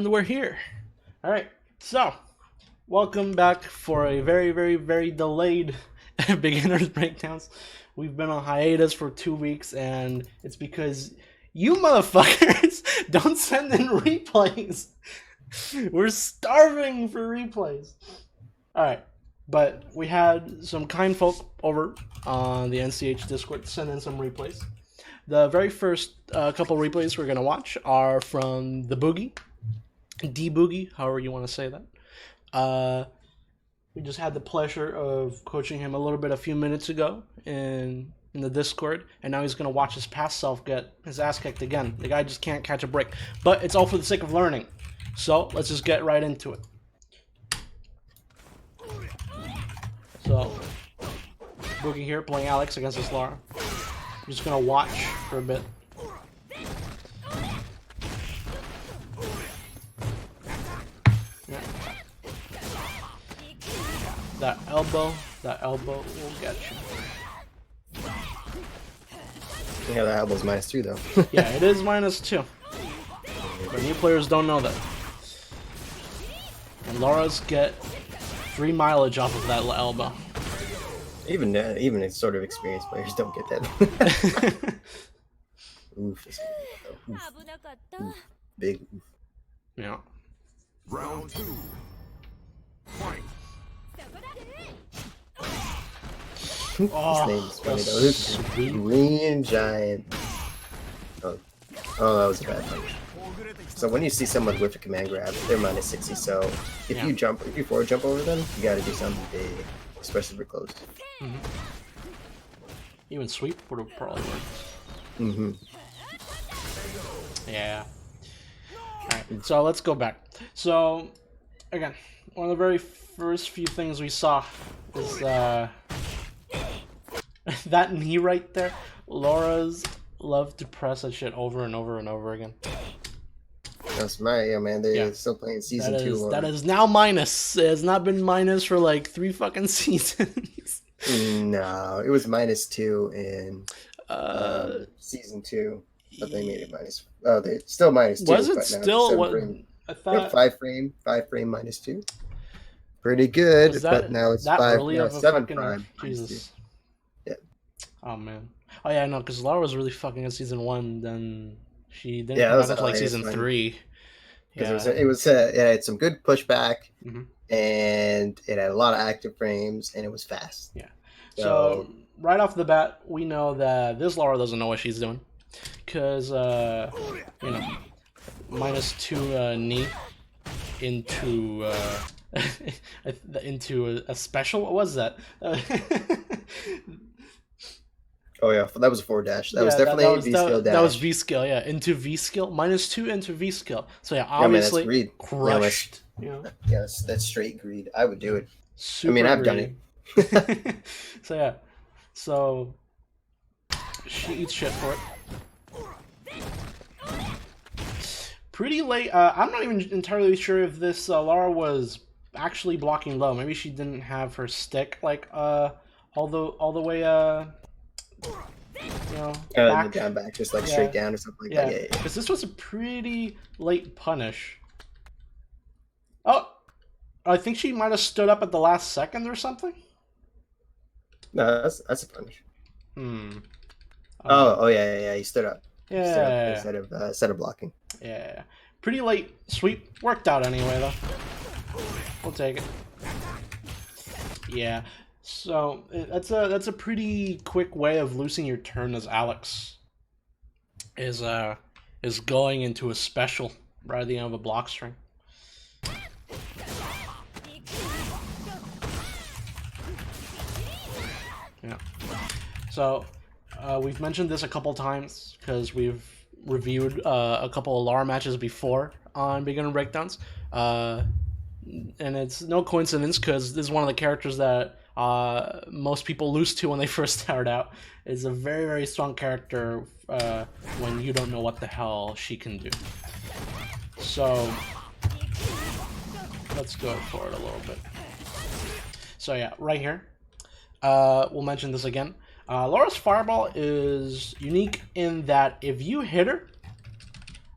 And we're here. All right, so welcome back for a very delayed beginner's breakdowns. We've been on hiatus for 2 weeks, and it's because you motherfuckers don't send in replays. We're starving for replays. All right, but we had some kind folk over on the NCH Discord to send in some replays. The very first couple replays we're going to watch are from the Boogie, D-Boogie, however you want to say that. We just had the pleasure of coaching him a little bit a few minutes ago in the Discord, and now he's going to watch his past self get his ass kicked again. The guy just can't catch a break. But it's all for the sake of learning. So let's just get right into it. So, Boogie here playing Alex against this Lara. I'm just gonna watch for a bit. Yeah. That elbow will get you. Yeah, that elbow's -2 though. Yeah, it is -2. But new players don't know that. And Laura's get free mileage off of that elbow. Even sort of experienced players don't get that. Oof, oof. Big. Oof. Yeah. Round 2. Fight. His name's funny though. This green giant. Oh, that was a bad punch. So when you see someone with a command grab, they're -60. So if you forward jump over them, you got to do something big, especially if we're close. Mm-hmm. Even sweep would have probably worked. Mm-hmm. Yeah. Alright, so let's go back. So, again, one of the very first few things we saw is that knee right there. Laura's love to press that shit over and over and over again. That's man. They're still playing season 2. That is now minus. It has not been minus for like 3 fucking seasons. No, it was -2 in season 2, but they made it minus. Oh, they still -2. Was it still what? I thought 5 frame -2. Pretty good, but now it's 7 prime. Jesus. Yeah. Oh man. Oh yeah, no, because Laura was really fucking in season 1. Then she didn't come out until like season 3. Because it had some good pushback, and it had a lot of active frames, and it was fast. Yeah. So right off the bat, we know that this Laura doesn't know what she's doing, because -2 knee into into a special. What was that? Oh yeah, that was a forward dash. That was definitely a V skill dash. That was V skill, yeah. Into V skill, -2 into V skill. So yeah, obviously that's greed. crushed. Yeah, that's straight greed. I would do it. Super I've done it. So yeah, so she eats shit for it. Pretty late. I'm not even entirely sure if this Lara was actually blocking low. Maybe she didn't have her stick like all the way back. Down back, just like straight down or something like that. Yeah, because this was a pretty late punish. Oh, I think she might have stood up at the last second or something. No, that's a punish. Oh yeah, he stood up. Yeah, instead of blocking. Yeah, pretty late sweep. Worked out anyway though. We'll take it. Yeah. So that's a pretty quick way of losing your turn as Alex is going into a special right at the end of a block string. Yeah. So we've mentioned this a couple times because we've reviewed a couple of Lara matches before on Beginner Breakdowns, and it's no coincidence because this is one of the characters that most people lose to when they first start out. Is a very strong character when you don't know what the hell she can do. So let's go for it a little bit. So yeah, right here, we'll mention this again. Laura's fireball is unique in that if you hit her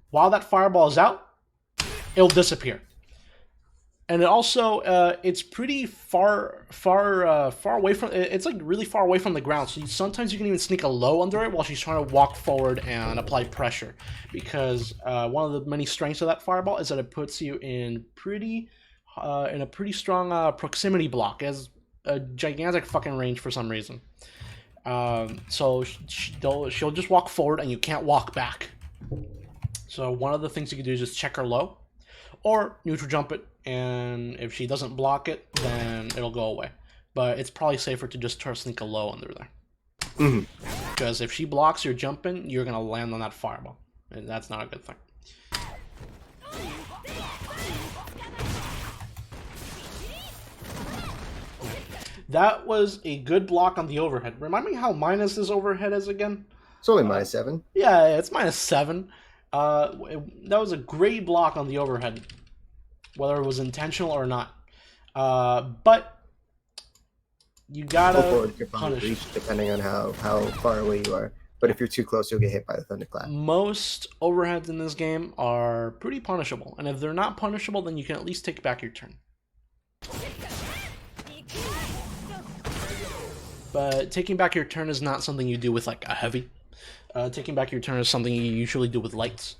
while that fireball is out, it'll disappear. And it also, it's pretty far away from. It's like really far away from the ground. So sometimes you can even sneak a low under it while she's trying to walk forward and apply pressure. Because one of the many strengths of that fireball is that it puts you in a pretty strong proximity block. It has a gigantic fucking range for some reason. So she'll just walk forward and you can't walk back. So one of the things you can do is just check her low, or neutral jump it. And if she doesn't block it, then it'll go away. But it's probably safer to just try to sneak a low under there. Because if she blocks your jumping, you're going to land on that fireball. And that's not a good thing. That was a good block on the overhead. Remind me how minus this overhead is again? It's only -7. Yeah, it's -7. That was a great block on the overhead, whether it was intentional or not. But you gotta punish. Reach, depending on how far away you are. But if you're too close, you'll get hit by the thunderclap. Most overheads in this game are pretty punishable, and if they're not punishable, then you can at least take back your turn. But taking back your turn is not something you do with like a heavy. Taking back your turn is something you usually do with lights,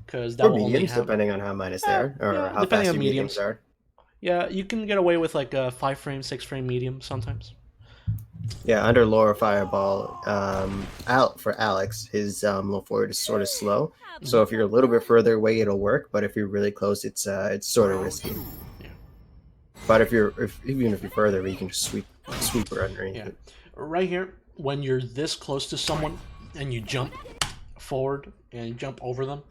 because that will mediums, only depending on how minus they are, or yeah, how depending fast on your mediums are. Yeah, you can get away with like a 5-frame, 6-frame medium sometimes. Yeah, under Laura Fireball, for Alex, his low forward is sort of slow. So if you're a little bit further away, it'll work. But if you're really close, it's sort of risky. Yeah. But even if you're further away, you can just sweep her underneath. Yeah. Right here, when you're this close to someone and you jump forward and you jump over them,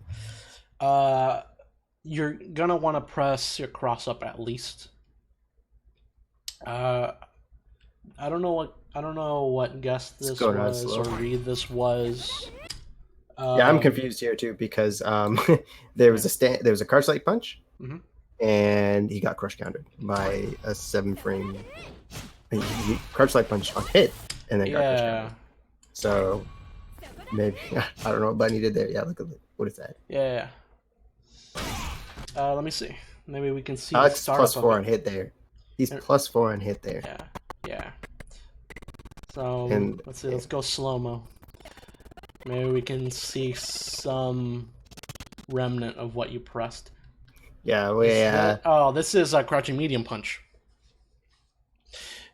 you're gonna want to press your cross up at least. I don't know what guess this was or read this was. Yeah, I'm confused here too because there was a Crush Light Punch, and he got crush countered by a 7-frame Crush Light Punch on hit, and then got crush countered. So maybe I don't know what Bunny did there. Yeah, look at what is that? Yeah. Let me see. Maybe we can see. Alex +4 on hit there. He's +4 on hit there. Yeah. So let's see. Let's go slow mo. Maybe we can see some remnant of what you pressed. Yeah. Oh, this is a crouching medium punch.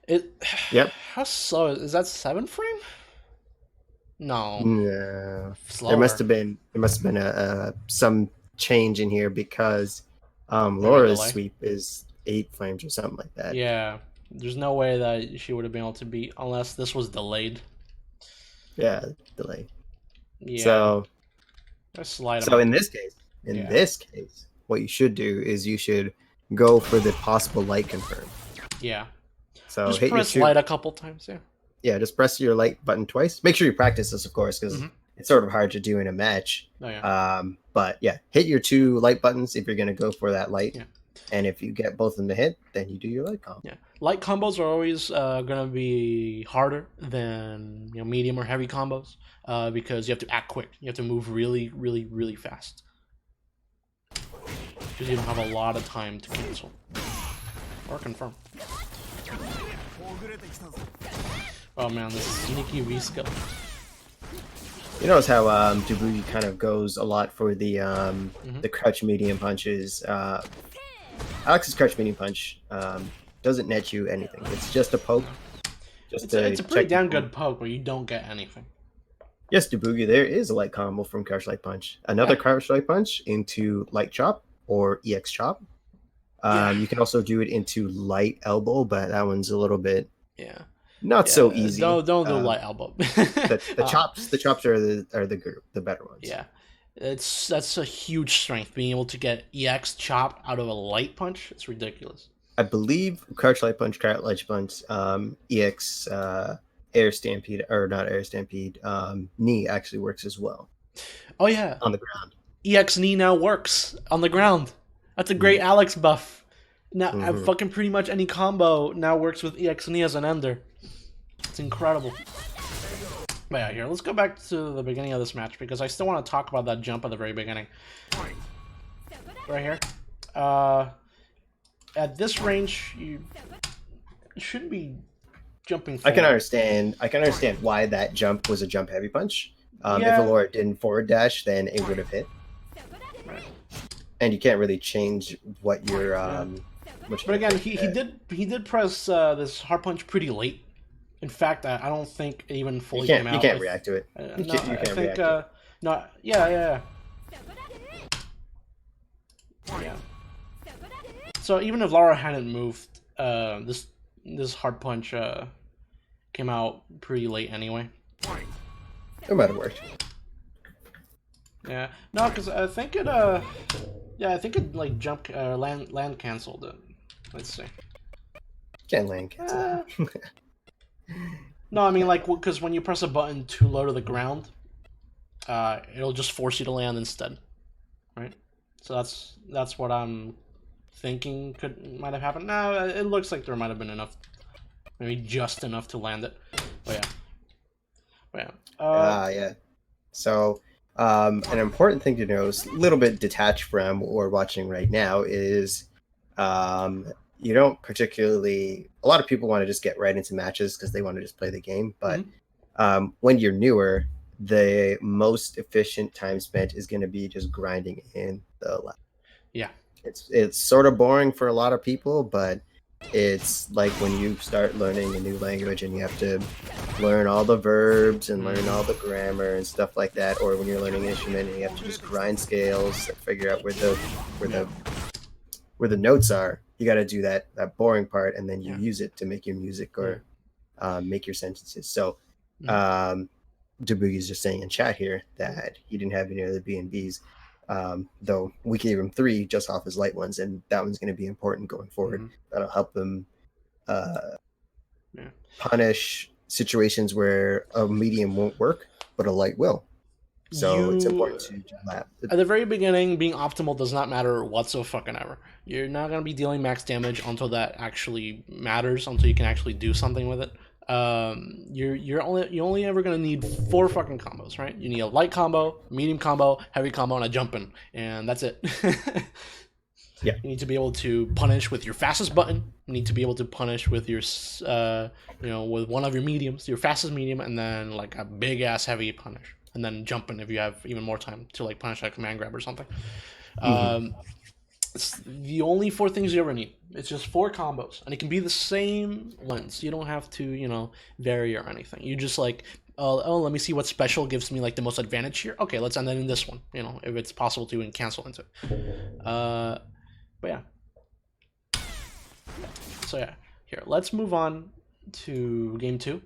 Yep. How slow is that? 7-frame? No. No. Slower. There must have been some change in here because Laura's sweep is 8 frames or something like that. Yeah. There's no way that she would have been able to beat unless this was delayed. Yeah, delayed. Yeah. So in this case, what you should do is you should go for the possible light confirm. Yeah. So just hit press your light a couple times. Yeah. Yeah, just press your light button twice. Make sure you practice this, of course, because it's sort of hard to do in a match. Oh, yeah. But yeah, hit your 2 light buttons if you're going to go for that light. Yeah. And if you get both of them to hit, then you do your light combo. Yeah, light combos are always going to be harder than medium or heavy combos because you have to act quick. You have to move really, really, really fast because you don't have a lot of time to cancel or confirm. Oh man, this sneaky V skill. You notice how Dubuque kind of goes a lot for the crouch medium punches. Alex's crouch medium punch doesn't net you anything. It's just a poke. It's a pretty damn good poke where you don't get anything. Yes, Dubuque, there is a light combo from Crouch Light Punch. Another Crouch Light Punch into Light Chop or EX Chop. You can also do it into Light Elbow, but that one's a little bit not so easy. Don't do Light Elbow. the chops are the better ones. Yeah. That's a huge strength, being able to get EX Chop out of a light punch. It's ridiculous. I believe Crouch Light Punch, EX Air Stampede, or not Air Stampede, knee actually works as well. Oh yeah. On the ground. EX knee now works on the ground. That's a great Alex buff. Now fucking pretty much any combo now works with EX knee as an ender. It's incredible. But yeah, here, let's go back to the beginning of this match because I still want to talk about that jump at the very beginning. Right here. At this range, you shouldn't be jumping I can forward. understand. I can understand why that jump was a jump heavy punch. If Yeah. Allura didn't forward dash, then it would have hit. Right. And you can't really change what your But again, he did press this hard punch pretty late. In fact, I don't think it even fully came out. You can't react to it. No, You can't I think react to it. no, yeah. So even if Lara hadn't moved, this hard punch came out pretty late anyway. It might have worked. Yeah, no, because I think it I think it like jump land canceled it. Let's see. Can't land cancel. No, I mean like because when you press a button too low to the ground, it'll just force you to land instead, right? So that's what I'm thinking might have happened. No, it looks like there might have been enough, maybe just enough to land it. But yeah. Yeah. So an important thing to know, is a little bit detached from what we're watching right now, is you don't particularly. A lot of people want to just get right into matches because they want to just play the game. But when you're newer, the most efficient time spent is going to be just grinding in the lab. Yeah. It's sort of boring for a lot of people, but it's like when you start learning a new language and you have to learn all the verbs and learn all the grammar and stuff like that, or when you're learning an instrument and you have to just grind scales and figure out where the notes are. You got to do that boring part, and then you use it to make your music or make your sentences. So Deboogie is just saying in chat here that he didn't have any other B&Bs, though we gave him 3 just off his light ones, and that one's going to be important going forward. That'll help him punish situations where a medium won't work, but a light will. So it's important to do that. At the very beginning, being optimal does not matter whatsoever. You're not going to be dealing max damage until that actually matters, until you can actually do something with it. You're only ever going to need 4 fucking combos, right? You need a light combo, medium combo, heavy combo, and a jumpin', and that's it. Yeah. You need to be able to punish with your fastest button. You need to be able to punish with your, with one of your mediums, your fastest medium, and then like a big ass heavy punish, and then jumping if you have even more time to like punish a command grab or something. It's the only 4 things you ever need. It's just 4 combos, and it can be the same lengths. You don't have to, vary or anything. You just like, let me see what special gives me like the most advantage here. Okay, let's end it in this one. If it's possible to, and cancel into it. But yeah. So yeah, here, let's move on to game 2.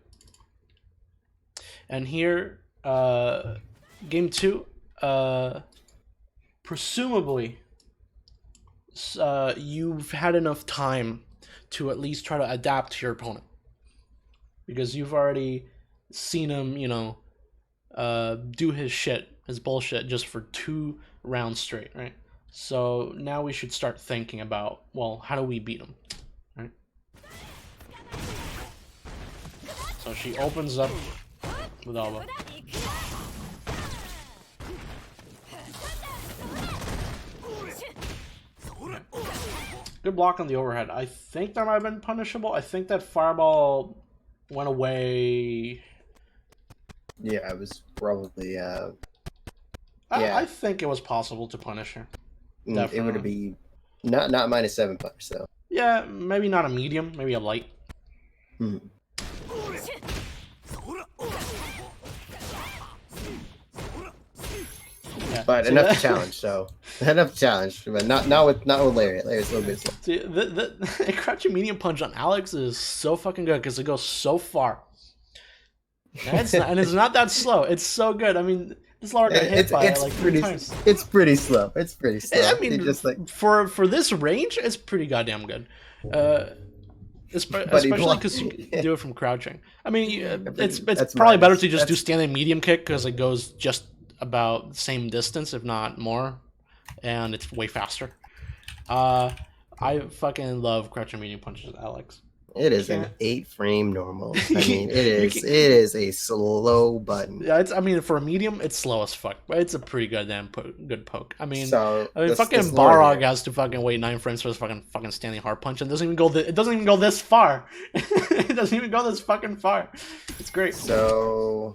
And here, game 2, presumably, you've had enough time to at least try to adapt to your opponent. Because you've already seen him, do his bullshit just for 2 rounds straight, right? So now we should start thinking about, well, how do we beat him, right? So she opens up with elbow. Good block on the overhead. I think that might have been punishable. I think that fireball went away. Yeah, it was probably. I think it was possible to punish her. Definitely. It would be not -7 punish though. Yeah, maybe not a medium, maybe a light. Yeah, but enough to challenge. So enough to challenge, but not with Lariat. Lariat's a little bit slow. See, the crouching medium punch on Alex is so fucking good because it goes so far. And it's not that slow. It's so good. I mean, this Lara got hit by it like 3 times. It's pretty slow. It's pretty slow. I mean, just like for this range, it's pretty goddamn good. Especially because you do it from crouching. I mean, it's probably better to just do standing medium kick because it goes just about the same distance, if not more, and it's way faster. I fucking love crouching medium punches, Alex. It is an Can't. 8-frame normal. I mean, it You is. can, It is a slow button. yeah, I mean, for a medium, it's slow as fuck, but it's a pretty goddamn good poke. So this Fucking lore Balrog here. has to fucking wait 9 frames for his fucking standing hard punch, and doesn't even go. It doesn't even go this far. It doesn't even go this fucking far. It's great. So,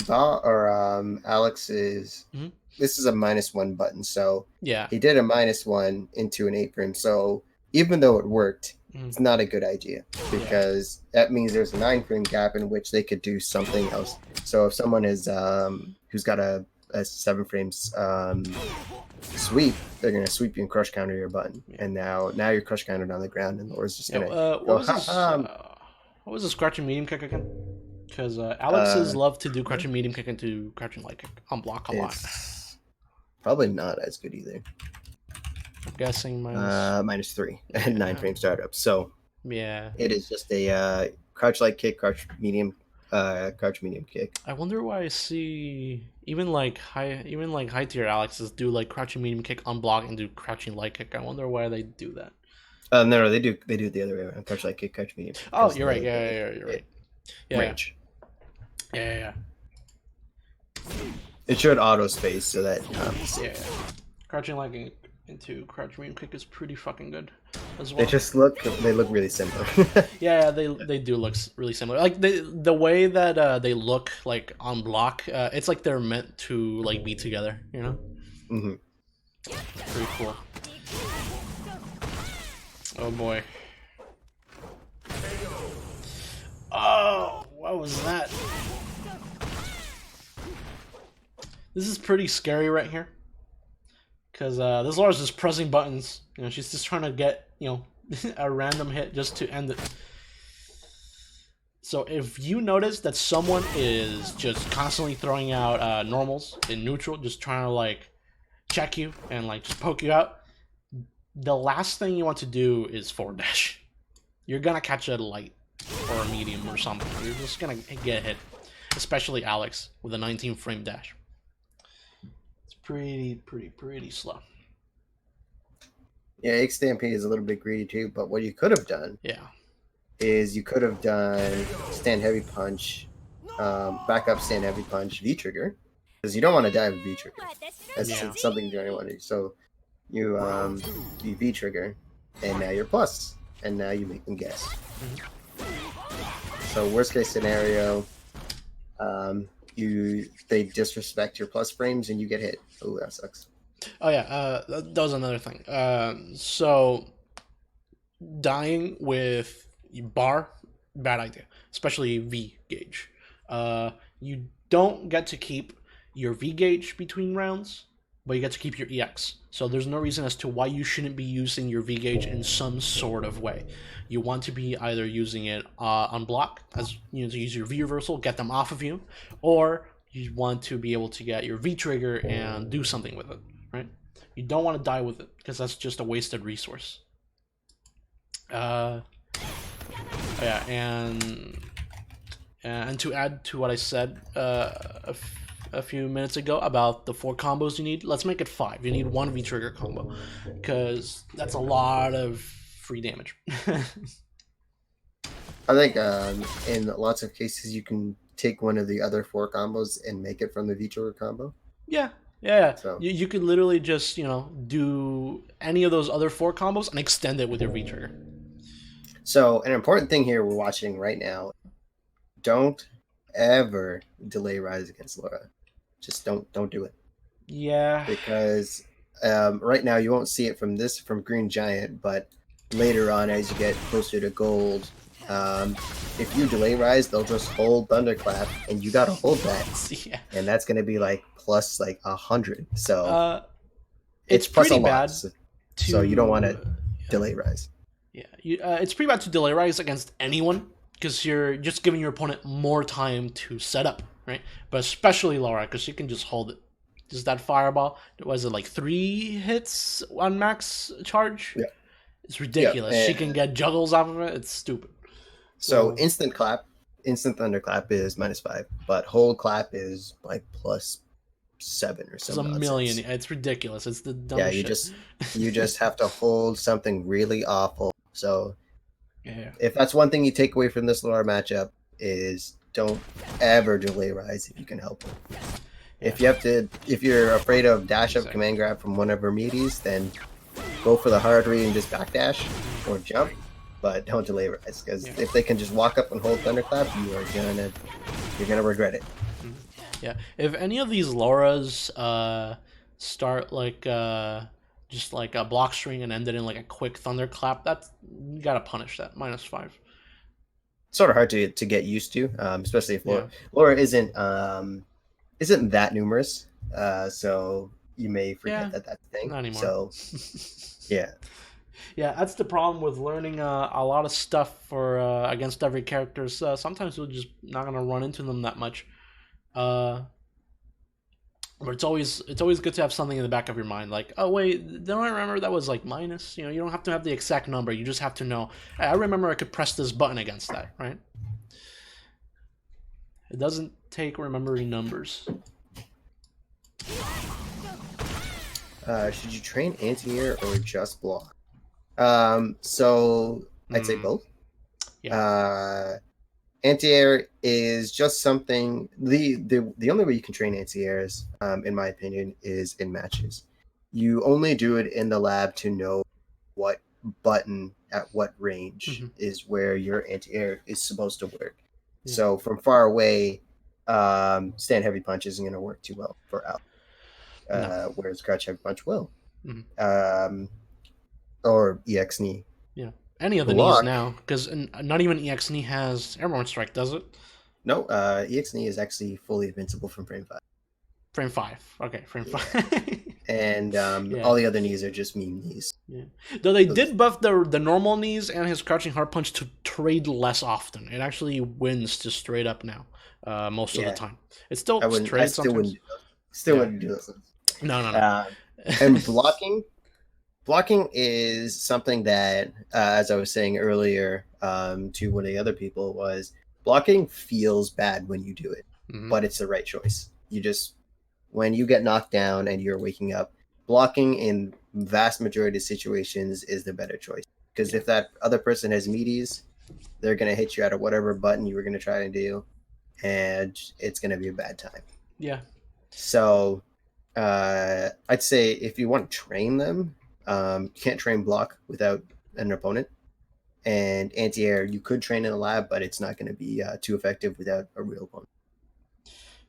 Alex is. Mhm. This is a -1 button, so Yeah. he did a -1 into an 8-frame. So even though it worked, Mhm. it's not a good idea because that means there's a 9-frame gap in which they could do something else. So if someone is who's got a 7 frames sweep, they're gonna sweep you and crush counter your button, and now you're crush countered on the ground, and Laura's just gonna What go. was this? What was this crouching medium kick again? Because Alex's love to do crouching medium kick into crouching light kick on block a lot. It's probably not as good either. I'm guessing minus. -3 and 9-frame startup. So Yeah. it is just a crouch light kick, crouch medium kick. I wonder why I see even like high tier Alexes do like crouching medium kick on block and do crouching light kick. I wonder why they do that. No, they do it the other way around. Crouch light kick, crouch medium. Oh, you're right. Yeah, you're right. Yeah. Range. Yeah. It should auto space so that Yeah. Crouching light kick into crouch medium kick is pretty fucking good as well. they look really similar. Yeah, they do look really similar. Like the way that they look like on block, it's like they're meant to like be together, you know? Mm-hmm. Pretty cool. Oh boy. Oh, what was that? This is pretty scary right here. Because this Laura's just pressing buttons. You know, she's just trying to get, you know, a random hit just to end it. So if you notice that someone is just constantly throwing out normals in neutral, just trying to like check you and like just poke you out, the last thing you want to do is forward dash. You're gonna catch a light or a medium or something. You're just gonna get hit, especially Alex with a 19-frame dash. It's pretty slow. Yeah, X Stampede is a little bit greedy too, but what you could have done is you could have done stand heavy punch, back up stand heavy punch, V trigger, because you don't want to die with V trigger. That's something you don't want to do. So you V trigger, and now you're plus, and now you make them guess. So worst case scenario, they disrespect your plus frames and you get hit. Oh, that sucks. Oh yeah, that was another thing. So dying with bar, bad idea, especially V gauge. You don't get to keep your V gauge between rounds, but you get to keep your EX. So there's no reason as to why you shouldn't be using your V gauge in some sort of way. You want to be either using it on block, as you know, to use your V reversal, get them off of you, or you want to be able to get your V trigger and do something with it, right? You don't want to die with it because that's just a wasted resource. Yeah, and to add to what I said a few minutes ago about the 4 combos you need, let's make it 5. You need 1 V trigger combo because that's a lot of free damage. I think in lots of cases you can take one of the other 4 combos and make it from the V trigger combo. Yeah. So You could literally just, you know, do any of those other 4 combos and extend it with your V trigger. So an important thing here we're watching right now: don't ever delay rise against Laura. Just don't do it. Yeah. Because right now you won't see it from Green Giant, but later on as you get closer to gold, if you delay rise, they'll just hold Thunderclap, and you gotta hold that. Yeah. And that's gonna be like plus like 100. So it's plus pretty a lot. bad. So you don't want to delay rise. Yeah, it's pretty bad to delay rise against anyone because you're just giving your opponent more time to set up, right? But especially Laura, because she can just hold it. Just that fireball. Was it like 3 hits on max charge? Yeah. It's ridiculous. Yeah, she can get juggles off of it. It's stupid. So instant thunderclap is -5, but hold clap is like +7 or something. It's a million. It's ridiculous. It's the dumbest shit. You just have to hold something really awful. So Yeah. If that's one thing you take away from this Laura matchup, is don't ever delay rise if you can help it. If you're afraid of dash up command grab from one of her meaties, then go for the hard read and just backdash or jump, but don't delay rise, because if they can just walk up and hold thunderclap, you're gonna regret it. Yeah. If any of these Lauras start like just like a block string and ended in like a quick thunderclap, that's you gotta punish that -5. Sort of hard to get used to, especially if Laura isn't that numerous, so you may forget that that's a thing. Not anymore. So yeah. Yeah, that's the problem with learning a lot of stuff for against every character. So sometimes you're just not gonna run into them that much. But it's always good to have something in the back of your mind, like, oh wait, don't I remember that was like minus? You know, you don't have to have the exact number. You just have to know. I remember I could press this button against that, right? It doesn't take remembering numbers. Should you train anti-air or just block? So I'd say both. Yeah. Anti-air is just something. The only way you can train anti-airs, in my opinion, is in matches. You only do it in the lab to know what button at what range is where your anti-air is supposed to work. Yeah. So from far away, stand heavy punch isn't going to work too well for out. Whereas crouch heavy punch will. Or EX knee. Yeah. Any of the knees now, because not even EX knee has airborne strike, does it? No, EX knee is actually fully invincible from frame 5. Frame 5. Okay, frame 5. And all the other knees are just meme knees. Yeah. Though they did buff the normal knees and his crouching hard punch to trade less often. It actually wins just straight up now, most of the time. It's still trade sometimes. Wouldn't do this. No. And blocking is something that, as I was saying earlier to one of the other people, was blocking feels bad when you do it, but it's the right choice. When you get knocked down and you're waking up, blocking in vast majority of situations is the better choice. Because if that other person has meaties, they're going to hit you out of whatever button you were going to try to do, and it's going to be a bad time. Yeah. So I'd say if you want to train them, you can't train block without an opponent. And anti-air, you could train in a lab, but it's not going to be too effective without a real opponent.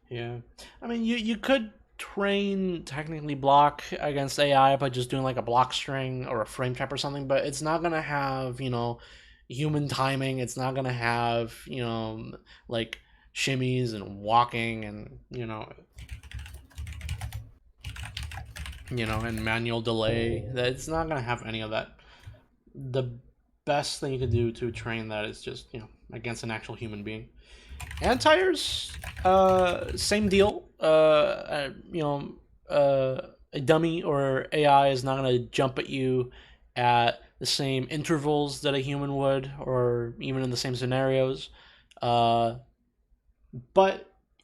Yeah. I mean, you could train technically block against AI by just doing like a block string or a frame trap or something, but it's not going to have, human timing. It's not going to have, like shimmies and walking and, and manual delay. It's not going to have any of that. The best thing you can do to train that is just, against an actual human being. Anti-airs, same deal. A dummy or AI is not going to jump at you at the same intervals that a human would, or even in the same scenarios. But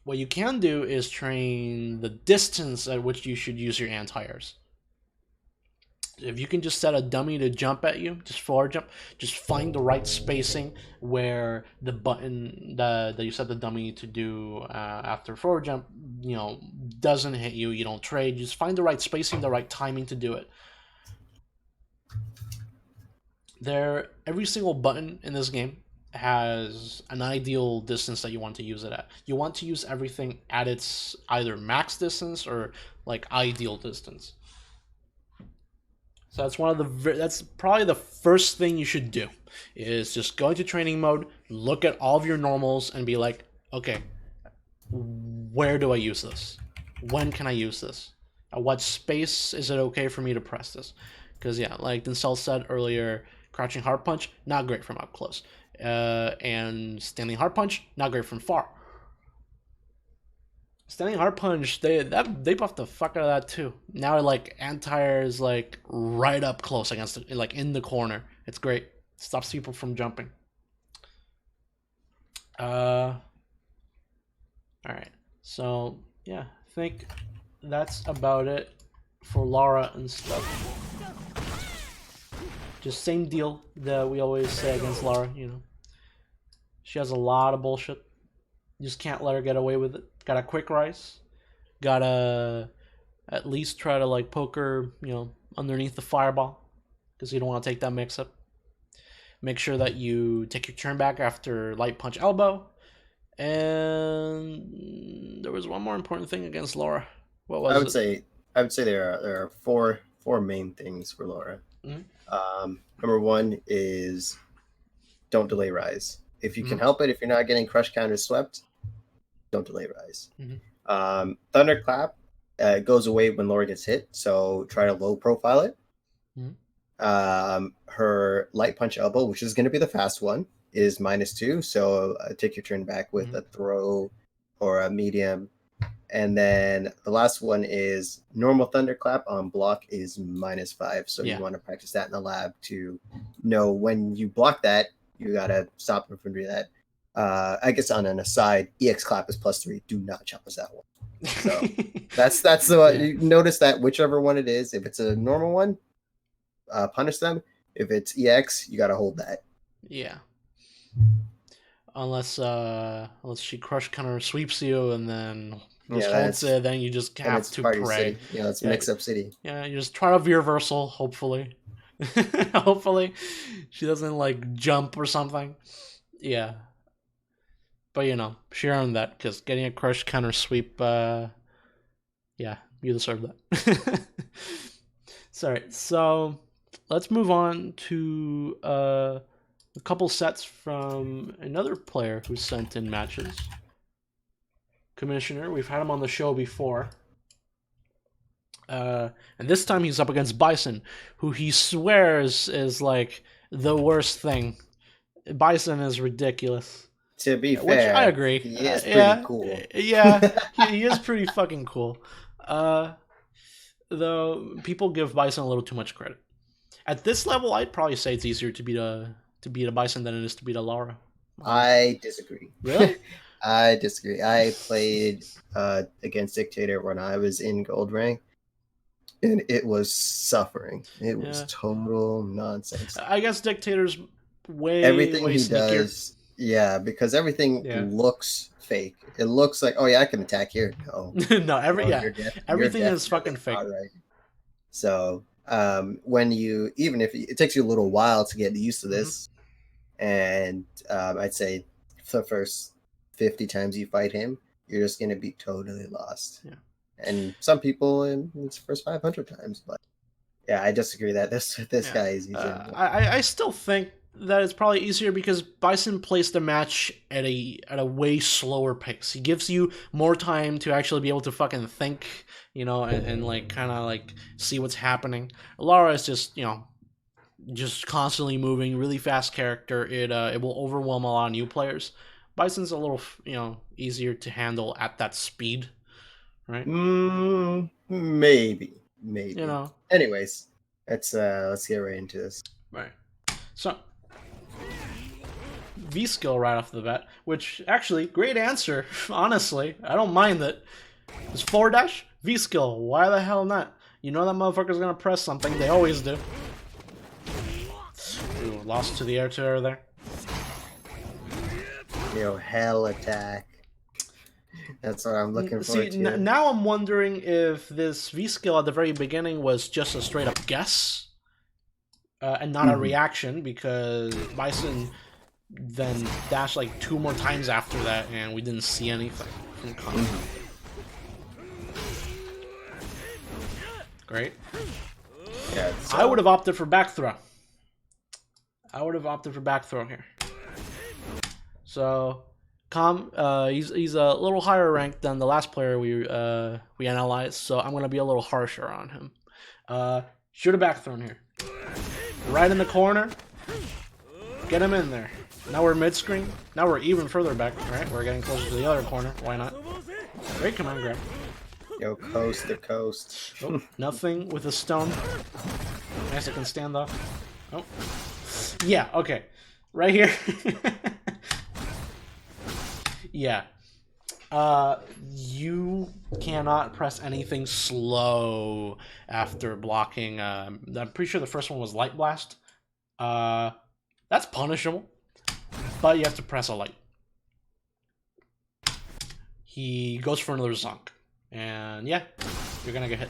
what you can do is train the distance at which you should use your anti-airs. If you can just set a dummy to jump at you, just forward jump, just find the right spacing where the button that you set the dummy to do after forward jump, doesn't hit you, you don't trade. Just find the right spacing, the right timing to do it. Every single button in this game has an ideal distance that you want to use it at. You want to use everything at its either max distance or like ideal distance. So that's probably the first thing you should do, is just go into training mode, look at all of your normals, and be like, okay, where do I use this? When can I use this? At what space is it okay for me to press this? Because like Dincel said earlier, crouching hard punch, not great from up close, and standing hard punch, not great from far. Standing hard punch, they buffed the fuck out of that too. Now like anti-air is like right up close against it, like in the corner. It's great. Stops people from jumping. All right. So yeah, I think that's about it for Lara and stuff. just same deal that we always say against Lara, you know. She has a lot of bullshit. You just can't let her get away with it. Gotta quick rise. Gotta at least try to like poke her, you know, underneath the fireball, because you don't want to take that mix up. Make sure that you take your turn back after light punch elbow. And there was one more important thing against Laura. What was it? I would say there are four main things for Laura. Mm-hmm. Number one is don't delay rise. If you can Mm-hmm. help it, if you're not getting crush counter swept, don't delay rise. Mm-hmm. Thunderclap goes away when Laura gets hit, so try to low profile it. Mm-hmm. Her light punch elbow, which is going to be the fast one, is -2. So take your turn back with a throw or a medium. And then the last one is normal thunderclap on block is -5. So you want to practice that in the lab to know when you block that, you got to stop them from doing that. I guess on an aside, EX clap is +3. Do not challenge that one. So that's the one. You notice that whichever one it is, if it's a normal one, punish them. If it's EX, you got to hold that. Yeah. Unless she crush counter sweeps you and then just holds it, then you just have to pray. City. You know, it's mix up city. Yeah, you just try to reversal, hopefully. Hopefully she doesn't like jump or something. Yeah. But you know, she earned that because getting a crush counter sweep, yeah, you deserve that. Sorry, so let's move on to a couple sets from another player who sent in matches. Commissioner, we've had him on the show before. And this time he's up against Bison, who he swears is like the worst thing. Bison is ridiculous. To be fair, which I agree. He is pretty cool. Yeah, he is pretty fucking cool. Though people give Bison a little too much credit. At this level, I'd probably say it's easier to beat a Bison than it is to beat a Lara. I disagree. Really? I disagree. I played against Dictator when I was in gold rank, and it was suffering. It was total nonsense. I guess Dictator's way everything he sneakier. Does. Yeah, because everything looks fake. It looks like, oh yeah, I can attack here. No, no, everything is fucking fake. Right. So when you, even if it takes you a little while to get used to this, and I'd say the first 50 times you fight him, you're just gonna be totally lost. Yeah. And some people in its first 500 times, but yeah, I disagree that this guy is easier. I still think that it's probably easier because Bison plays the match at a way slower pace. He gives you more time to actually be able to fucking think, you know, and like kind of like see what's happening. Lara is just, you know, just constantly moving, really fast character. It will overwhelm a lot of new players. Bison's a little, you know, easier to handle at that speed, right? Maybe. You know. Anyways, let's get right into this. Right. So V skill right off the bat, which actually great answer. Honestly, I don't mind that. It's forward dash V skill. Why the hell not? You know that motherfucker's gonna press something. They always do. Ooh, lost to the air to air there. Yo, hell attack. That's what I'm looking for. Now I'm wondering if this V skill at the very beginning was just a straight up guess and not a reaction, because Bison then dashed like 2 more times after that and we didn't see anything from Connor. Great. Yeah, I would have opted for back throw. Here. So he's a little higher ranked than the last player we analyzed, so I'm gonna be a little harsher on him. Shoot a back throw here, right in the corner. Get him in there. Now we're mid screen. Now we're even further back. Right, we're getting closer to the other corner. Why not? Great command grab. Yo, coast to coast. Oh, nothing with a stone. Nice, I can stand up. Oh, yeah. Okay, right here. Yeah. You cannot press anything slow after blocking. I'm pretty sure the first one was Light Blast. That's punishable, but you have to press a light. He goes for another zonk, and yeah, you're gonna get hit.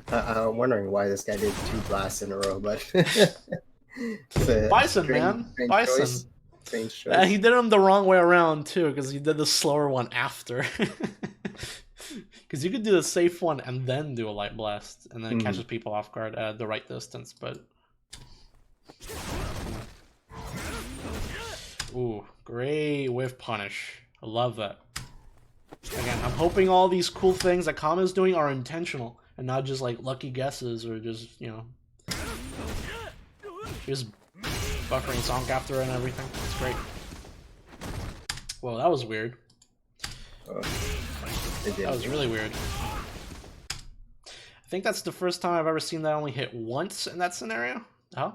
I'm wondering why this guy did 2 blasts in a row, but Bison, man, Bison. Choice. Strange choice. He did him the wrong way around too, because he did the slower one after. Because you could do the safe one and then do a light blast, and then it catches people off guard at the right distance. But ooh, great whiff punish. I love that. Again, I'm hoping all these cool things that Kama's doing are intentional and not just like lucky guesses or just, you know, just buffering Zonk after it and everything. It's great. Whoa, that was weird. That was really weird. I think that's the first time I've ever seen that only hit once in that scenario. Oh?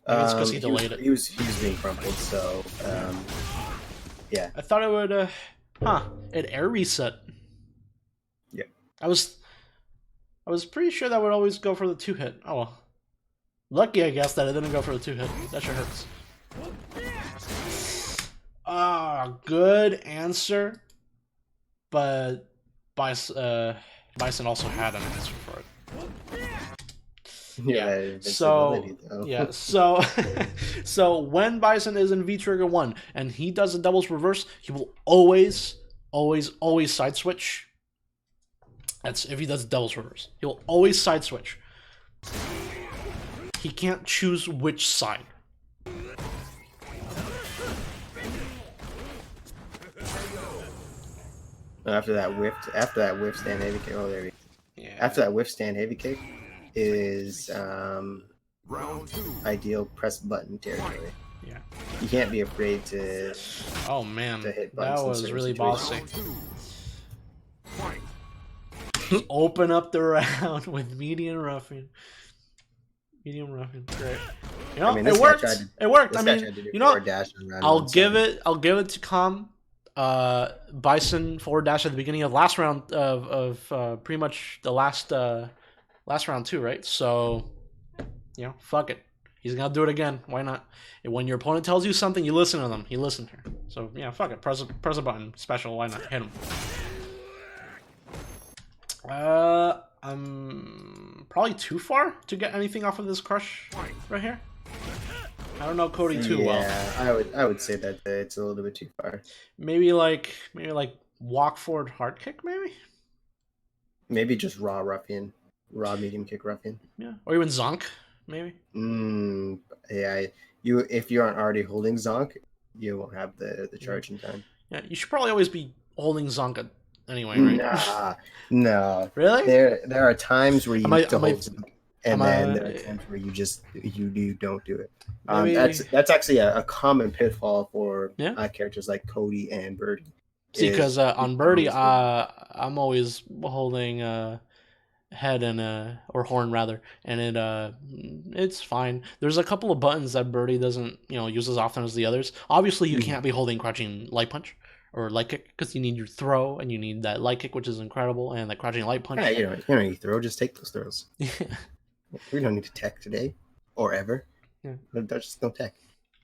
Maybe it's because he delayed it. He was being crumpled, so yeah. I thought it would it air reset. Yeah. I was pretty sure that would always go for the 2-hit. Oh well. Lucky, I guess, that it didn't go for the 2-hit. That sure hurts. Good answer. But Bison also had an answer for it. Yeah. So so when Bison is in V trigger 1 and he does a doubles reverse, he will always side switch. That's if he does doubles reverse. He will always side switch. He can't choose which side. After that whiff stand heavy kick. Oh, there we go. Yeah. After that whiff stand heavy kick is Round 2. ideal press button territory. Yeah. You can't be afraid to. Oh man, to hit that buttons in was certain really situations. bossy. Round 2. Fight. Open up the round with medium ruffian. Medium ruffian, great. You know, I mean, this it guy worked. tried to- It worked. I This guy mean, tried to do you know, forward dash on round I'll 1, give so- it. I'll give it to Calm. Bison forward dash at the beginning of last round of pretty much the last round too, right? So, you know, fuck it. He's gonna do it again. Why not? And when your opponent tells you something, you listen to them. He listened here. So yeah, fuck it. Press a button. Special. Why not? Hit him. I'm probably too far to get anything off of this crush right here. I don't know Cody too well. Yeah, I would say that it's a little bit too far. Maybe like walk forward hard kick, maybe. Maybe just raw medium kick ruffian. Yeah, or even zonk, maybe. Yeah. If you aren't already holding zonk, you won't have the charge in time. Yeah, you should probably always be holding zonk anyway, right? No. Really? There are times where you need to hold zonk, and then there are I- times where you just you don't do it. Maybe- That's actually a common pitfall for Yeah. characters like Cody and Birdie. See, is- because on Birdie, I'm always holding head and or horn rather, and it's fine. There's a couple of buttons that Birdie doesn't use as often as the others. Obviously, you can't be holding crouching light punch or light kick because you need your throw and you need that light kick, which is incredible, and the crouching light punch. Yeah, you don't need to throw. Just take those throws. Yeah. We don't need to tech today or ever. Yeah. There's just no tech.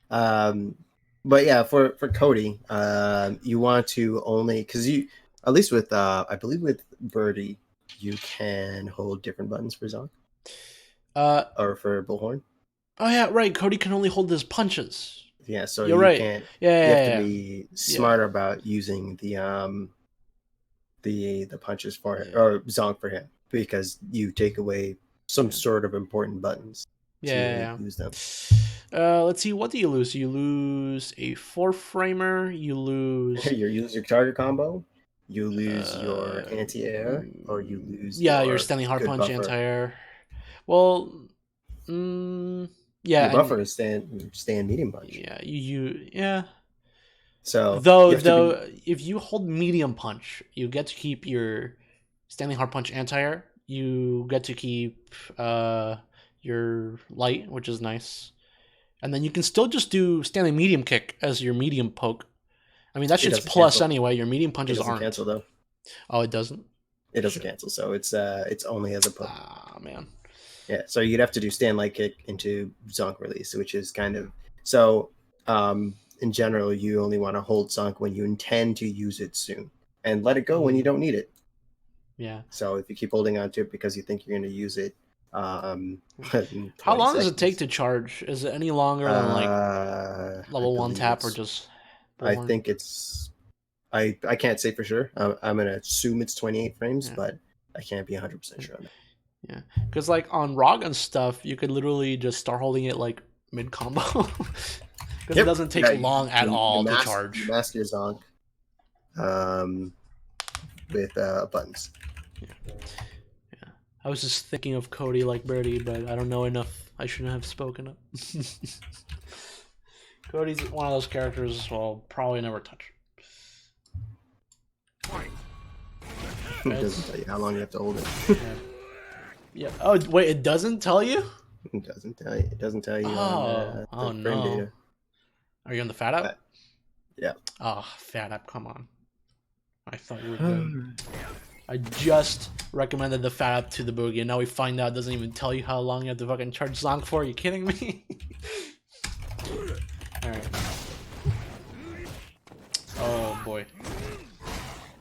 But yeah, for Cody, you want to only because you at least with I believe with Birdie you can hold different buttons for Zonk or for Bullhorn. Oh yeah, right. Cody can only hold his punches. Yeah, so You're you right. can't. Yeah, You have to be smarter about using the punches for him or Zonk for him because you take away some sort of important buttons. Yeah. To use them. Let's see. What do you lose? You lose a 4-framer. You lose. You lose your target combo. You lose your anti-air, or you lose. Your standing hard good punch buffer. anti-air. Well, yeah. Your buffer is stand medium punch. Yeah, yeah. So Though if you hold medium punch, you get to keep your standing hard punch anti-air. You get to keep your light, which is nice. And then you can still just do standing medium kick as your medium poke. I mean, that shit's plus cancel. anyway. Your medium punches it doesn't aren't. cancel though. Oh, it doesn't? It doesn't cancel, so it's only as a poke. Ah, man. Yeah, so you'd have to do stand light kick into zonk release, which is kind of so. In general, you only want to hold zonk when you intend to use it soon, and let it go when you don't need it. Yeah. So if you keep holding on to it because you think you're going to use it, how long does it take to charge? Is it any longer than like level 1 tap or just? I think it's. I can't say for sure. I'm gonna assume it's 28 frames, but I can't be 100% sure on that. Yeah, because like on ROG and stuff, you could literally just start holding it like mid combo, because it doesn't take long at all to charge. You mask your zonk with buttons. Yeah. I was just thinking of Cody like Birdie, but I don't know enough. I shouldn't have spoken up. Cody's one of those characters I'll probably never touch. It doesn't tell you how long you have to hold it. Yeah. Oh wait, it doesn't tell you? It doesn't tell you. It doesn't tell you on the frame data. Are you on the Fat app? Yeah. Oh, Fat app, come on. I thought you were good. I just recommended the Fat app to the Boogie, and now we find out it doesn't even tell you how long you have to fucking charge zonk for. Are you kidding me? Alright. Oh boy.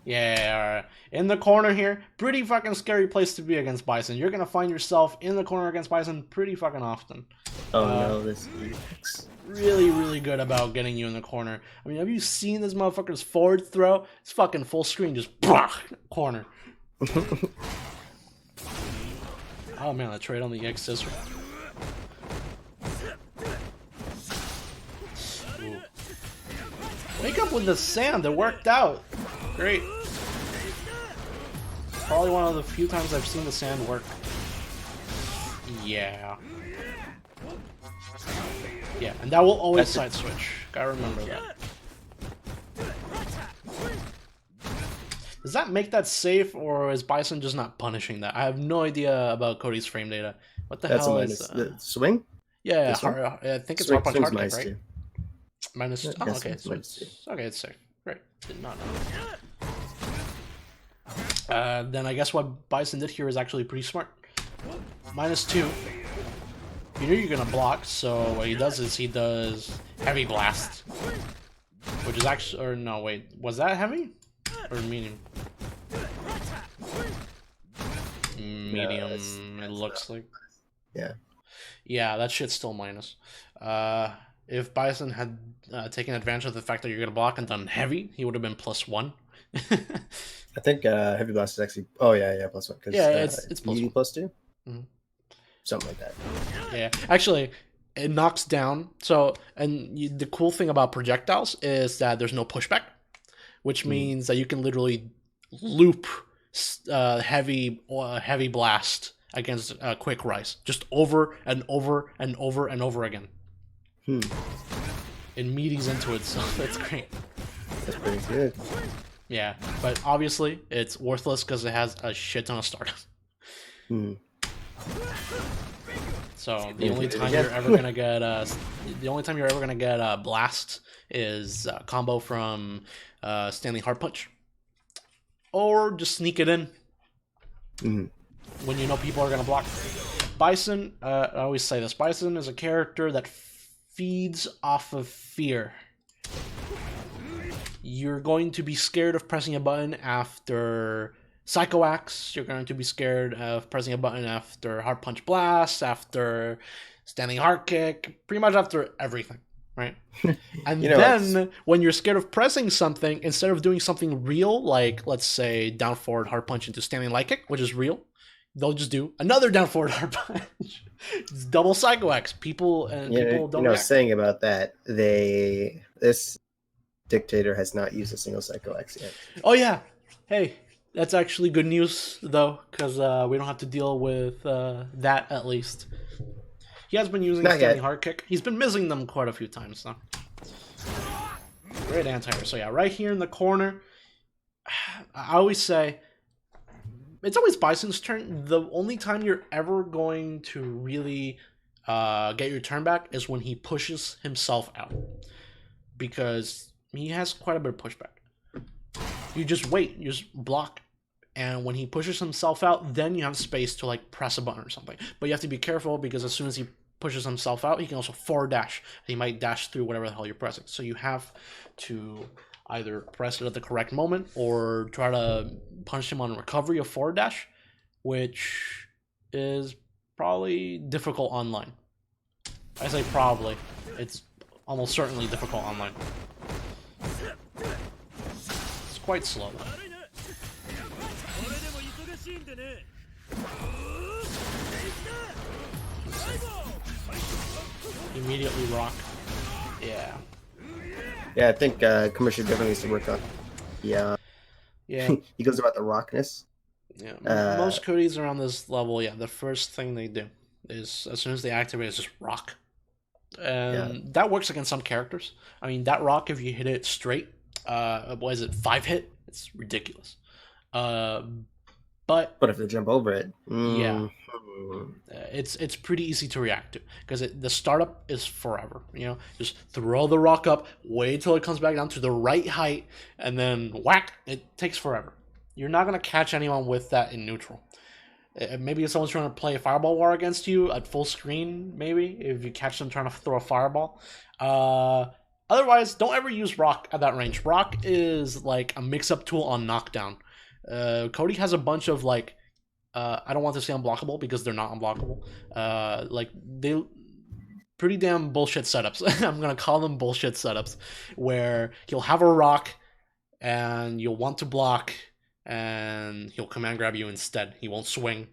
Yeah, alright. In the corner here, pretty fucking scary place to be against Bison. You're gonna find yourself in the corner against Bison pretty fucking often. Oh no, this is really, really good about getting you in the corner. I mean, have you seen this motherfucker's forward throw? It's fucking full screen, just corner. Oh man, that trade on the X scissor. Ooh. Wake up with the sand, it worked out. Great. Probably one of the few times I've seen the sand work. Yeah. Yeah, and that will always side switch. Gotta remember that. Does that make that safe, or is Bison just not punishing that? I have no idea about Cody's frame data. What the hell is the swing? Yeah, I think it's hard punch hard kick, right? Minus. Oh, okay. Okay, it's safe. Great. Did not know. Then I guess what Bison did here is actually pretty smart. -2. You know you're gonna block, so what he does is he does heavy blast, which is actually, or no, wait, was that heavy or medium? Medium. It looks like. Yeah. Yeah, that shit's still minus. If Bison had taken advantage of the fact that you're gonna block and done heavy, he would have been +1. I think heavy blast is actually. Oh yeah, +1. Yeah, it's +1. +2. Mm-hmm. Something like that. Yeah, actually, it knocks down. So, and the cool thing about projectiles is that there's no pushback, which means that you can literally loop heavy blast against quick rise, just over and over and over and over again. It meaties into it, so that's great. That's pretty good. Yeah, but obviously it's worthless because it has a shit ton of startup. So the only time you're ever gonna get blast is combo from standing hard punch, or just sneak it in when you know people are gonna block. Bison, I always say this. Bison is a character that feeds off of fear. You're going to be scared of pressing a button after Psycho Axe. You're going to be scared of pressing a button after Hard Punch Blast, after Standing Hard Kick, pretty much after everything, right? And then when you're scared of pressing something, instead of doing something real, like let's say down forward hard punch into Standing Light Kick, which is real, they'll just do another down forward hard punch. It's double Psycho Axe. People don't. Saying about that, this dictator has not used a single Psycho Axe yet. Oh yeah, hey, that's actually good news though, because we don't have to deal with that at least. He has been using Standing Hard Kick. He's been missing them quite a few times though. Great anti-air. So yeah, right here in the corner. I always say it's always Bison's turn. The only time you're ever going to really get your turn back is when he pushes himself out, because he has quite a bit of pushback. You just wait, you just block, and when he pushes himself out, then you have space to like press a button or something. But you have to be careful because as soon as he pushes himself out, he can also forward dash. He might dash through whatever the hell you're pressing. So you have to either press it at the correct moment or try to punch him on recovery of forward dash, which is probably difficult online. I say probably. It's almost certainly difficult online. It's quite slow. Immediately rock. Yeah. Yeah, I think Commercial definitely needs to work on. Yeah. Yeah. He goes about the rockness. Yeah. Most Codys around this level, yeah, the first thing they do is as soon as they activate is just rock. And that works against some characters. I mean, that rock, if you hit it straight, what is it, 5 hit? It's ridiculous. But if they jump over it, yeah, it's pretty easy to react to because the startup is forever. You know, just throw the rock up, wait till it comes back down to the right height, and then whack. It takes forever. You're not gonna catch anyone with that in neutral. Maybe if someone's trying to play a fireball war against you at full screen, maybe if you catch them trying to throw a fireball. Otherwise, don't ever use rock at that range. Rock is like a mix-up tool on knockdown. Cody has a bunch of like, I don't want to say unblockable because they're not unblockable. Like they pretty damn bullshit setups. I'm gonna call them bullshit setups, where he'll have a rock, and you'll want to block, and he'll command grab you instead. He won't swing,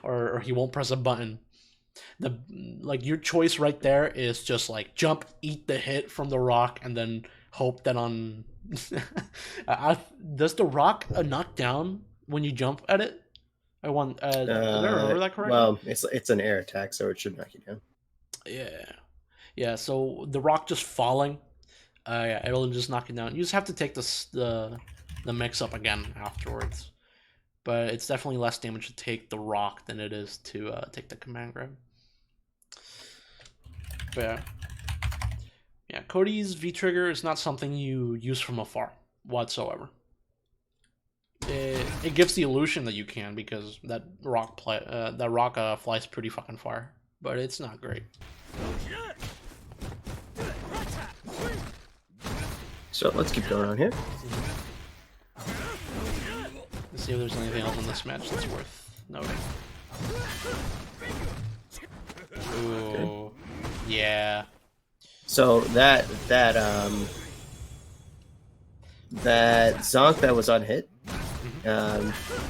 or he won't press a button. Like your choice right there is just like jump, eat the hit from the rock, and then hope that on. Does the rock knock down when you jump at it? I want. Did I remember that correctly? Well, it's an air attack, so it should knock you down. Yeah. So the rock just falling, yeah, it'll just knock you down. You just have to take the mix up again afterwards. But it's definitely less damage to take the rock than it is to take the command grab. But yeah, Cody's V-trigger is not something you use from afar whatsoever. It gives the illusion that you can because that rock flies pretty fucking far, but it's not great. So let's keep going on here. Let's see if there's anything else in this match that's worth noting. Ooh, okay. Yeah. So that Zonk that was unhit,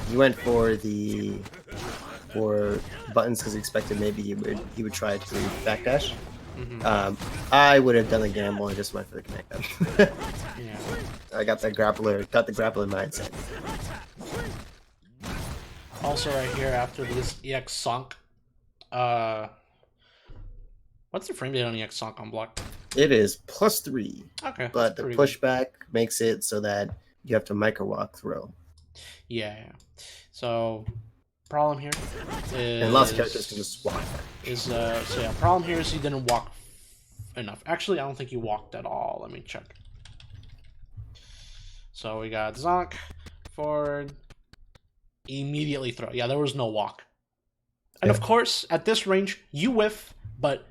he went for buttons because he expected maybe he would try to backdash. I would have done the gamble and just went for the connect up. Yeah. I got the grappler mindset. Also right here after this EX Zonk, what's the frame rate on EX Zonk on block? It is +3. Okay. But the pushback makes it so that you have to micro walk throw. Yeah. So problem here is, and lots of characters can just walk. Problem here is he didn't walk enough. Actually, I don't think he walked at all. Let me check. So we got Zonk, forward, immediately throw. Yeah, there was no walk. And of course, at this range, you whiff, but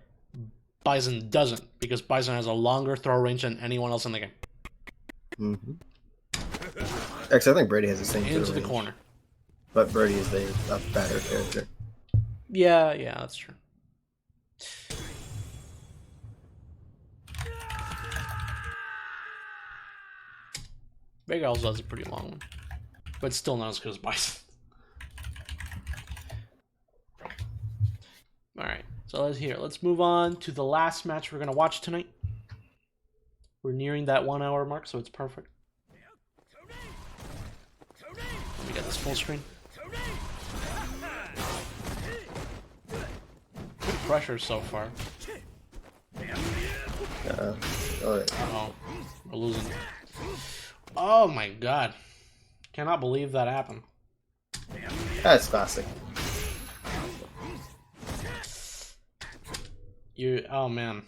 Bison doesn't, because Bison has a longer throw range than anyone else in the game. Actually, I think Brady has the same into the corner. But Brady is a better character. Yeah, that's true. Big also has a pretty long one, but still not as good as Bison. Alright, so let's move on to the last match we're going to watch tonight. We're nearing that 1 hour mark, so it's perfect. Let me get this full screen. Good pressure so far. Uh-oh, we're losing. Oh my god. Cannot believe that happened. That's classic. Oh man.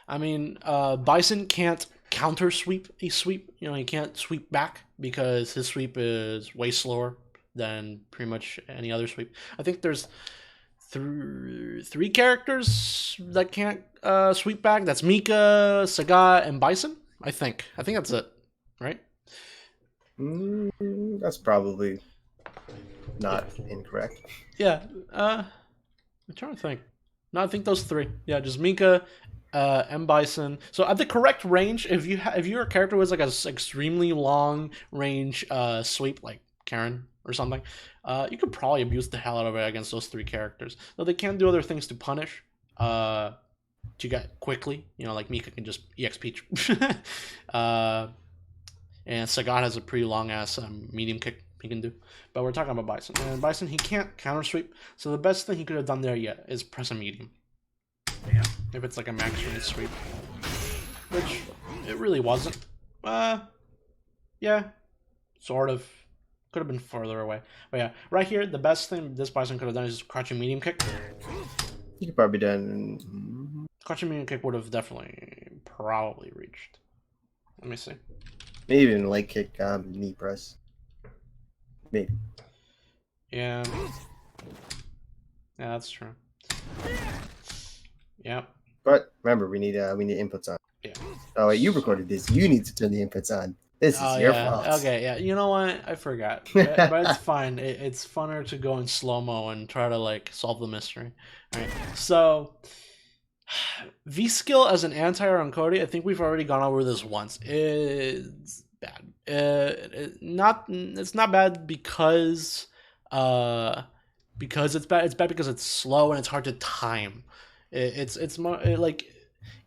I mean, Bison can't counter sweep a sweep. You know, he can't sweep back because his sweep is way slower than pretty much any other sweep. I think there's three characters that can't sweep back. That's Mika, Sagat, and Bison. I think that's it, right? That's probably not incorrect. Yeah. I'm trying to think. No, I think those three. Yeah, just Mika, M Bison. So at the correct range, if you're a character with like a extremely long range sweep, like Karen or something, you could probably abuse the hell out of it against those three characters. Though they can do other things to punish. To get quickly, you know, like Mika can just EXP. And Sagat has a pretty long ass medium kick he can do. But we're talking about Bison. And Bison, he can't counter sweep. So the best thing he could have done there yet is press a medium. Yeah. If it's like a max range sweep. Which it really wasn't. Yeah. Sort of. Could have been further away. But yeah, right here, the best thing this Bison could have done is just crouching medium kick. You could probably done. Crouching medium kick would have definitely probably reached. Let me see. Maybe even leg kick, knee press. Maybe. Yeah. Yeah, that's true. Yeah. But remember, we need inputs on. Yeah. Oh wait, you recorded this. You need to turn the inputs on. This is your fault. Okay, yeah. You know what? I forgot. But it's fine. It's funner to go in slow-mo and try to like solve the mystery. All right. So V-skill as an anti-air on Cody, I think we've already gone over this once. It's bad. It's not bad because it's bad. It's bad because it's slow and it's hard to time. It's more like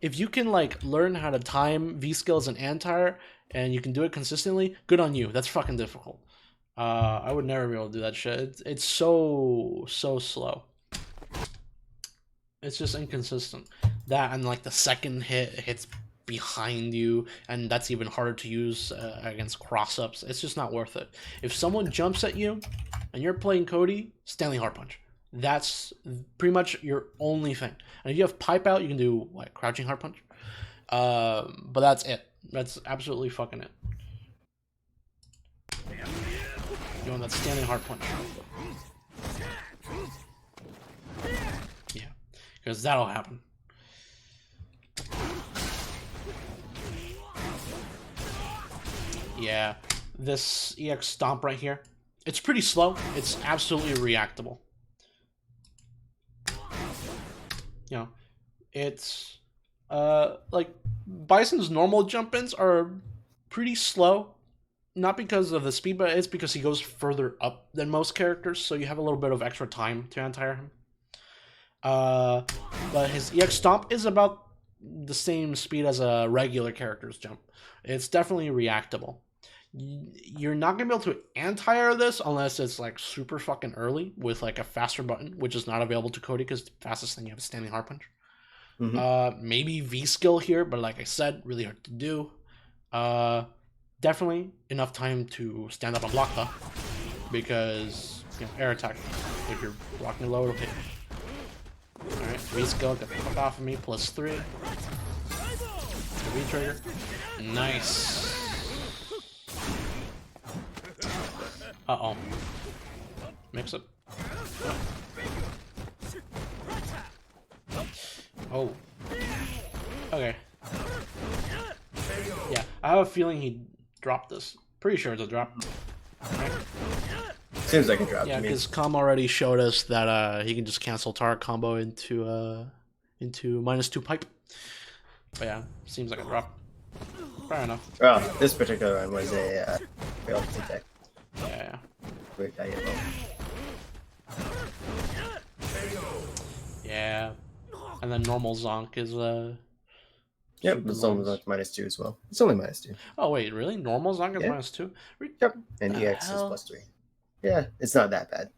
if you can like learn how to time V-skill as an anti-air and you can do it consistently, good on you. That's fucking difficult. I would never be able to do that shit. It's so slow. It's just inconsistent. That and like the second hits behind you, and that's even harder to use against cross-ups. It's just not worth it. If someone jumps at you and you're playing Cody, Stanley Hard Punch. That's pretty much your only thing. And if you have Pipe Out, you can do like Crouching Hard Punch. But that's it. That's absolutely fucking it. You want that Standing Hard Punch. Yeah. Because that'll happen. Yeah. This EX Stomp right here. It's pretty slow. It's absolutely reactable. You know, it's like Bison's normal jump-ins are pretty slow. Not because of the speed, but it's because he goes further up than most characters, so you have a little bit of extra time to anti-air him. But his EX Stomp is about the same speed as a regular character's jump. It's definitely reactable. You're not going to be able to anti-air this unless it's like super fucking early with like a faster button, which is not available to Cody because the fastest thing you have is Standing Hard Punch. Mm-hmm. Maybe V-skill here, but like I said, really hard to do. Definitely enough time to stand up and block though, because you know, air attack. If you're blocking low, it'll hit. Alright, V-skill, get the fuck off of me, +3. V-trigger. Nice. Uh-oh. Mix it. Oh. Okay. Yeah, I have a feeling he dropped this. Pretty sure it's a drop. Right? Seems like a drop. Yeah, because Com already showed us that he can just cancel target combo into -2 pipe. But yeah, seems like a drop. Fair enough. Well, this particular one was a failed attack. Yeah. Wait, I get low. Yeah. And then normal Zonk is Yep, the zone was like -2 as well. It's only -2. Oh wait, really? Normal Zonk is -2? Yep. And EX is +3. Yeah, it's not that bad.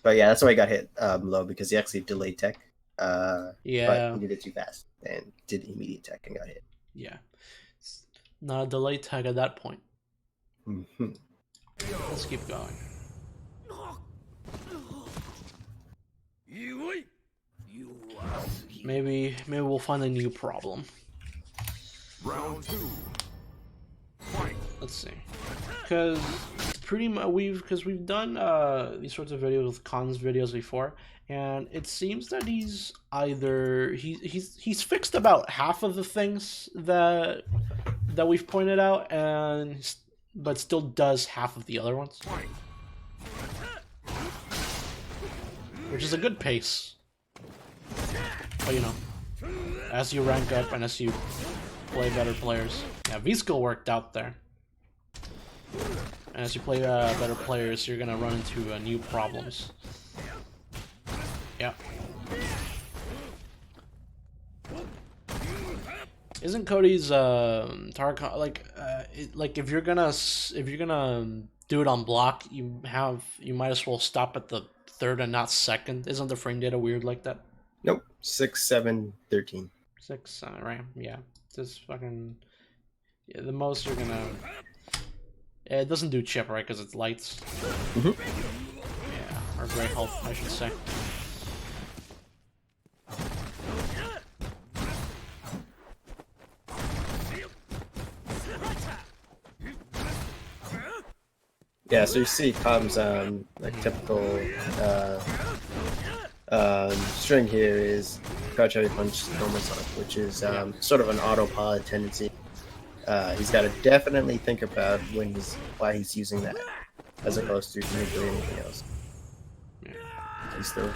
But yeah, that's why I got hit low, because he actually delayed tech. Yeah. But he did it too fast and did immediate tech and got hit. Yeah. It's not a delay tag at that point. Mm-hmm. Let's keep going. Maybe we'll find a new problem. Round 2. let's see, because pretty much we've done these sorts of videos with cons videos before, and it seems that he's either he's fixed about half of the things that we've pointed out, and but still does half of the other ones, which is a good pace. But you know, as you rank up and as you play better players, yeah, V-Skill worked out there. And as you play better players, you're gonna run into new problems. Yeah. Isn't Cody's Tarkon like if you're gonna do it on block, you might as well stop at the third and not second. Isn't the frame data weird like that? Nope. 6, 7, 13. 6, right? Yeah. Just fucking. Yeah, the most you're gonna. Yeah, it doesn't do chip, right? Because it's lights. Mm-hmm. Yeah, or gray health, I should say. Yeah, so you see Com's like typical string here is crouch heavy punch normal sonic, which is sort of an autopilot tendency. He's got to definitely think about why he's using that, as opposed to doing anything else. Yeah. He's still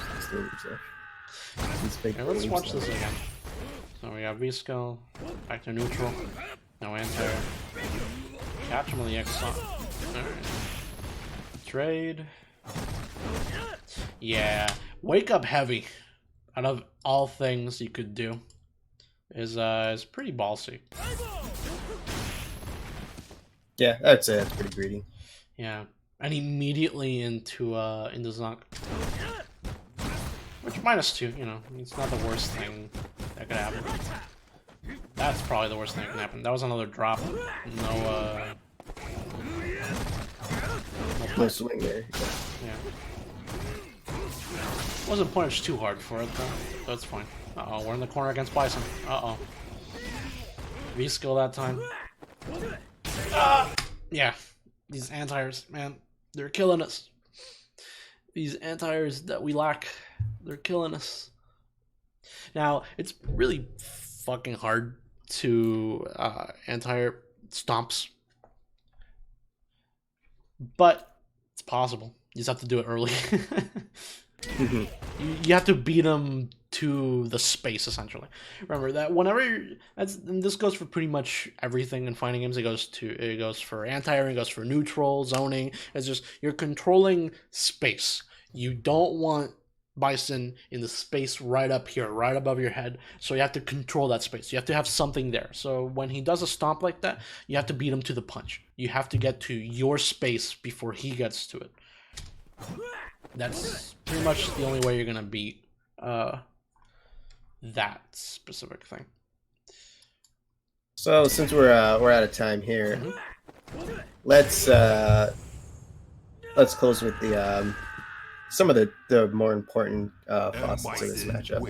Yeah, let's watch this again. So we got V-Skill, back to neutral, no anti-air. Catch him on the X side. Alright. Trade. Yeah, wake up heavy. Out of all things you could do, is pretty ballsy. Yeah, I'd say that's pretty greedy. Yeah, and immediately into Zonk. Which -2, you know, it's not the worst thing that could happen. That's probably the worst thing that can happen. That was another drop. No swing there. Yeah. Wasn't punished too hard for it though. That's fine. Uh-oh, we're in the corner against Bison. Uh-oh. V-Skill that time. Yeah. These anti-airs, man, they're killing us. These anti-airs that we lack, they're killing us. Now, it's really fucking hard to anti-air stomps. But it's possible. You just have to do it early. You have to beat them to the space, essentially. Remember that whenever and this goes for pretty much everything in fighting games. It goes for anti-air, it goes for neutral, zoning. It's just you're controlling space. You don't want Bison in the space right up here, right above your head. So you have to control that space. You have to have something there. So when he does a stomp like that, you have to beat him to the punch. You have to get to your space before he gets to it. That's pretty much the only way you're gonna beat that specific thing. So since we're out of time here, let's close with the some of the more important facets of this matchup.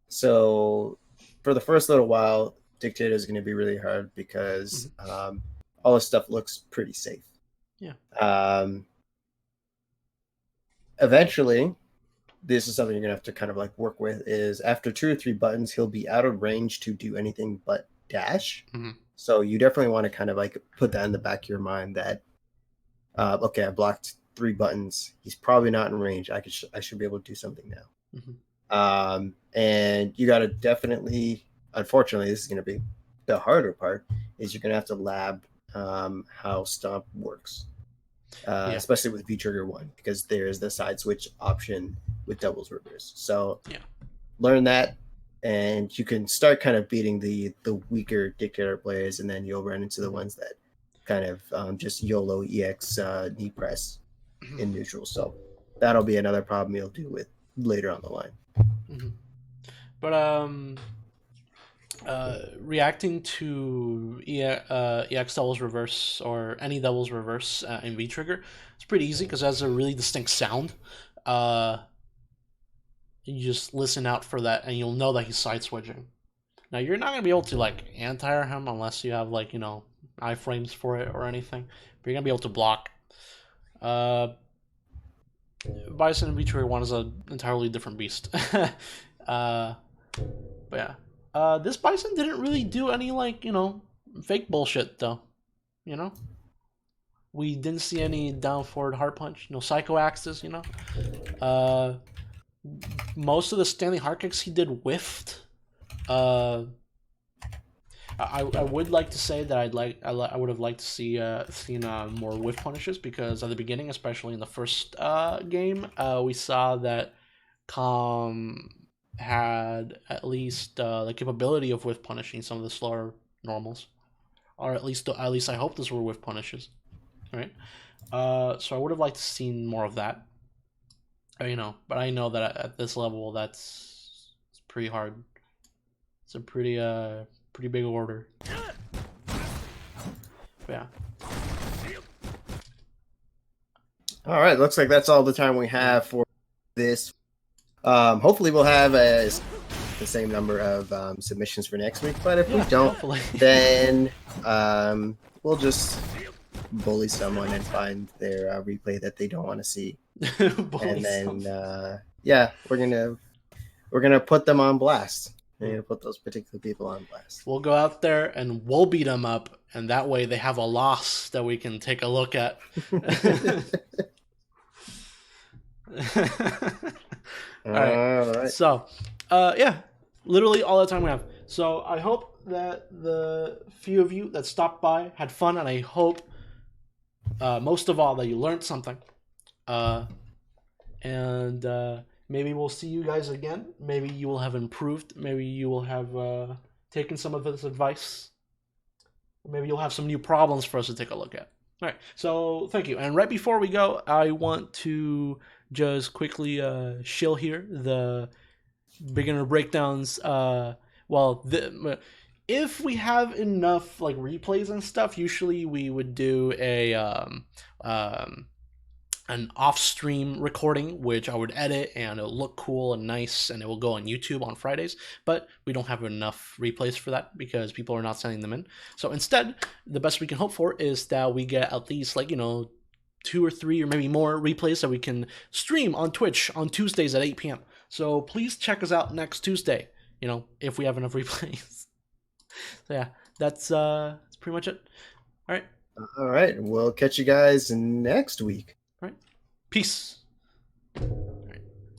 So for the first little while, Dictator is going to be really hard because all this stuff looks pretty safe. Yeah. Eventually, this is something you're going to have to kind of like work with, is after 2 or 3 buttons, he'll be out of range to do anything but dash. So you definitely want to kind of like put that in the back of your mind that, okay, I blocked 3 buttons. He's probably not in range. I should be able to do something now. And you got to definitely, unfortunately, this is going to be the harder part, is you're going to have to lab how Stomp works. Especially with V-Trigger 1, because there's the side switch option with doubles reverse. So learn that, and you can start kind of beating the weaker Dictator players, and then you'll run into the ones that kind of just YOLO EX knee press in neutral. So that'll be another problem you'll deal with later on the line. But reacting to EX doubles reverse or any doubles reverse in V-Trigger, it's pretty easy because it has a really distinct sound. You just listen out for that and you'll know that he's side switching. Now you're not going to be able to like anti-air him unless you have like, you know, iframes for it or anything, but you're gonna be able to block. Bison and Beach Warrior 1 is an entirely different beast. But yeah. This Bison didn't really do any, like, fake bullshit, though. You know? We didn't see any down forward hard punch, no psycho axes, most of the standing hard kicks he did whiffed. I would like to say that I would have liked to seen more whiff punishes, because at the beginning, especially in the first game, we saw that Calm had at least the capability of whiff punishing some of the slower normals, or at least I hope those were whiff punishes, right? So I would have liked to seen more of that, but I know that at this level it's pretty hard. It's a pretty big order. Yeah. All right, looks like that's all the time we have for this. Hopefully we'll have the same number of submissions for next week, but if we don't, hopefully. Then we'll just bully someone and find their replay that they don't want to see. And then we're gonna put them on blast. We're gonna put those particular people on blast. We'll go out there and we'll beat them up, and that way they have a loss that we can take a look at. All right. So, literally all the time we have. So I hope that the few of you that stopped by had fun, and I hope most of all that you learned something. And maybe we'll see you guys again. Maybe you will have improved. Maybe you will have taken some of this advice. Maybe you'll have some new problems for us to take a look at. All right. So thank you. And right before we go, I want to just quickly shill here the beginner breakdowns. If we have enough like replays and stuff, usually we would do an off-stream recording, which I would edit, and it'll look cool and nice, and it will go on YouTube on Fridays. But we don't have enough replays for that because people are not sending them in. So instead, the best we can hope for is that we get at least 2 or 3 or maybe more replays that we can stream on Twitch on Tuesdays at 8 p.m. So please check us out next Tuesday, if we have enough replays. So yeah, that's pretty much it. All right. All right. We'll catch you guys next week. All right. Peace.